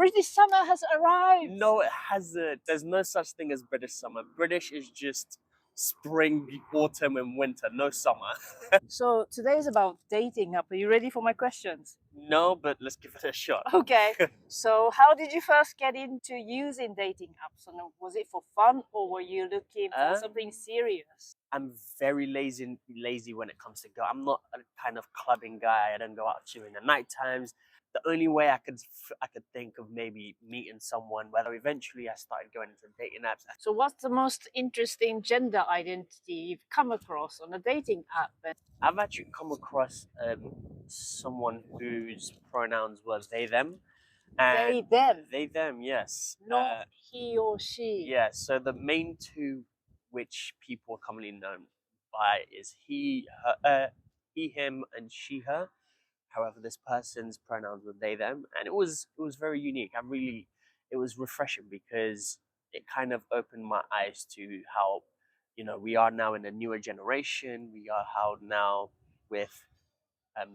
British summer has arrived. No, it hasn't. There's no such thing as British summer. British is just spring, autumn, and winter. No summer. So today is about dating app. Are you ready for my questions? No, but let's give it a shot. Okay. So how did you first get into using dating apps? And was it for fun or were you looking for something serious? I'm very lazy when it comes to go. I'm not a kind of clubbing guy. I don't go out during the night times. The only way I could think of maybe meeting someone, whether eventually I started going into dating apps. So what's the most interesting gender identity you've come across on a dating app? I've actually come across someone whose pronouns were they, them. They, them? They, them, yes. Not he or she? Yeah, so the main two which people are commonly known by is he, him, and she, her. However, this person's pronouns were they, them, and it was very unique. It was refreshing because it kind of opened my eyes to how, we are now in a newer generation. We are how now with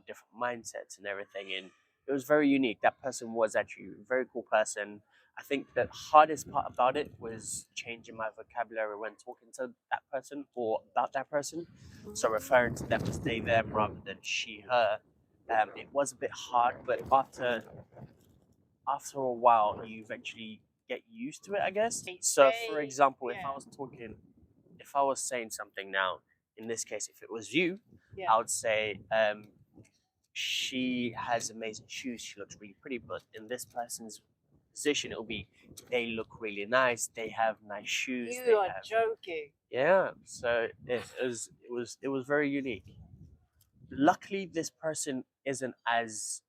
different mindsets and everything, and it was very unique. That person was actually a very cool person. I think the hardest part about it was changing my vocabulary when talking to that person or about that person. So referring to them as they, them rather than she, her. It was a bit hard, but after a while, you eventually get used to it, I guess. So, for example, if I was saying something now, in this case, if it was you, I would say, she has amazing shoes, she looks really pretty, but in this person's position, it'll be, they look really nice, they have nice shoes. You are joking. Yeah, so it was very unique. Luckily, this person isn't as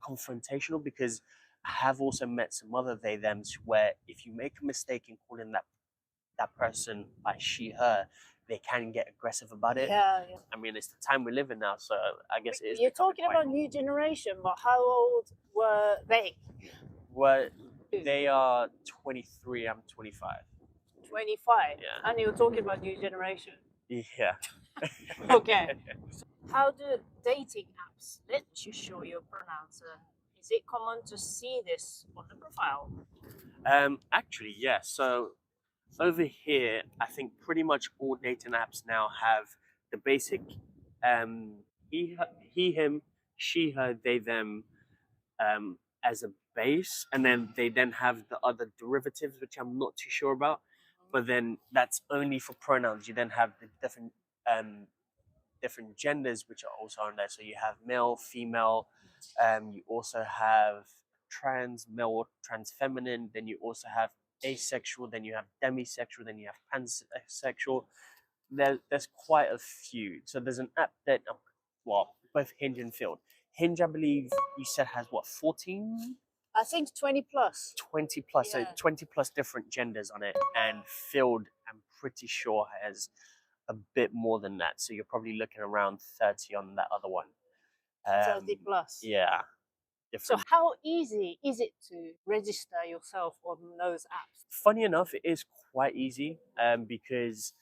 confrontational because I have also met some other they thems where if you make a mistake in calling that person by she her, they can get aggressive about it. Yeah. I mean, it's the time we live in now, so I guess it is. You're talking about new generation, but how old were they? Well, they are 23. I'm 25. 25. Yeah. And you're talking about new generation. Yeah. Okay. How do dating apps let you show your pronouns? Is it common to see this on the profile? Actually, yeah. So over here, I think pretty much all dating apps now have the basic he, him, she, her, they, them as a base, and then they then have the other derivatives, which I'm not too sure about. But then that's only for pronouns. You then have the different genders which are also on there. So you have male, female. You also have trans, male, trans, feminine. Then you also have asexual. Then you have demisexual. Then you have pansexual. There's quite a few. So there's an app that, both Hinge and Field. Hinge, I believe you said has 14? I think 20 plus. 20 plus, so 20 plus different genders on it. And Field, I'm pretty sure, has a bit more than that. So you're probably looking around 30 on that other one. 30 plus. Yeah. So how easy is it to register yourself on those apps? Funny enough, it is quite easy because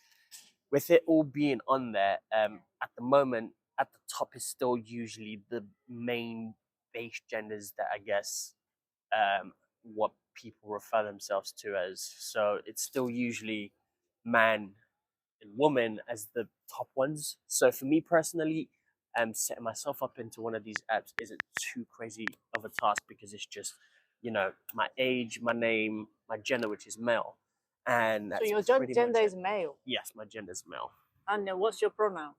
with it all being on there, at the moment, at the top is still usually the main base genders that I guess what people refer themselves to as. So it's still usually man and woman as the top ones. So for me personally, setting myself up into one of these apps isn't too crazy of a task because it's just, my age, my name, my gender, which is male. And that's so your gender is male? Yes, my gender is male. And what's your pronoun?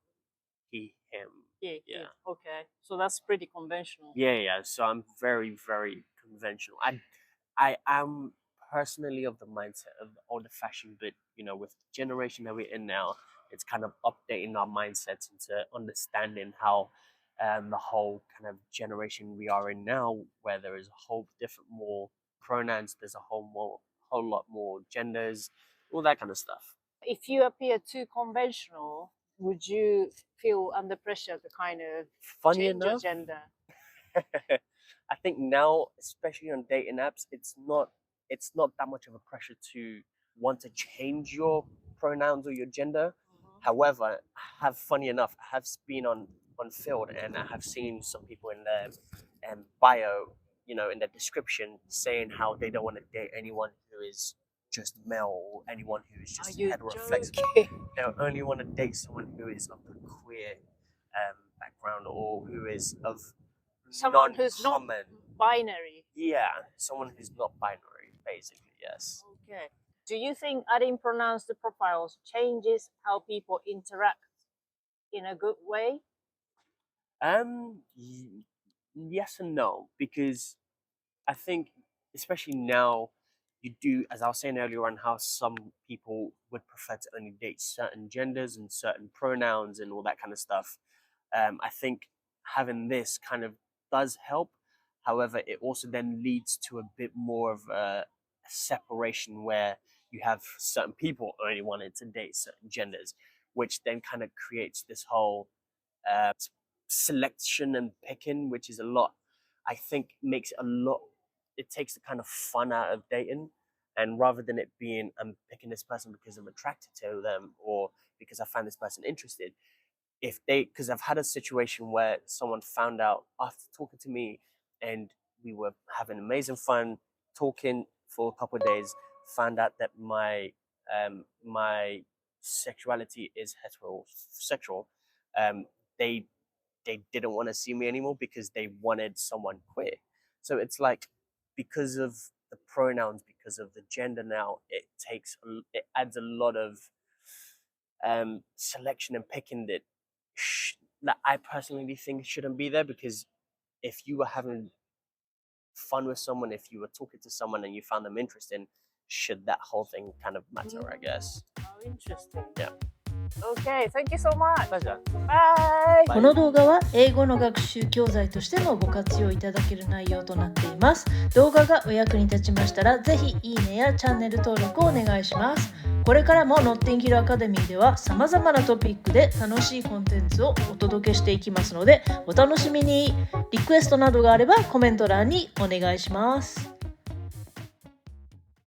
He, him. Yeah. Okay. So that's pretty conventional. Yeah. So I'm very, very conventional. I am personally of the mindset of the older fashioned, but with the generation that we're in now, it's kind of updating our mindsets into understanding how the whole kind of generation we are in now, where there is a whole different more pronouns, there's a whole lot more genders, all that kind of stuff. If you appear too conventional, would you feel under pressure to kind of change your gender? I think now, especially on dating apps, it's not that much of a pressure to want to change your pronouns or your gender. However, funny enough, I have been on Field and I have seen some people in their bio in the description saying how they don't want to date anyone who is just male or anyone who is just heteroflexible. They only want to date someone who is of the queer background or who is of someone who's not non-common. binary. Yeah, someone who's not binary, basically, yes. Okay. Do you think adding pronouns to profiles changes how people interact in a good way? Yes and no, because I think, especially now, you do, as I was saying earlier on, how some people would prefer to only date certain genders and certain pronouns and all that kind of stuff. I think having this kind of does help. However, it also then leads to a bit more of a separation where you have certain people only wanting to date certain genders, which then kind of creates this whole selection and picking, which is I think makes it it takes the kind of fun out of dating. And rather than it being, I'm picking this person because I'm attracted to them or because I find this person interested, because I've had a situation where someone found out after talking to me and we were having amazing fun talking for a couple of days, found out that my sexuality is heterosexual. They didn't want to see me anymore because they wanted someone queer. So it's like, because of the pronouns, because of the gender now, it adds a lot of selection and picking that I personally think shouldn't be there, because if you were having fun with someone, if you were talking to someone and you found them interesting, should that whole thing kind of matter, I guess. How interesting. Yeah. Okay, thank you so much. Pleasure. Bye. この動画は英語の学習教材としてもご活用いただける内容となっています。動画がお役に立ちましたら、ぜひいいねやチャンネル登録をお願いします。これからもノッティンギルアカデミーでは様々なトピックで楽しいコンテンツをお届けしていきますので、お楽しみに。リクエストなどがあればコメント欄にお願いします。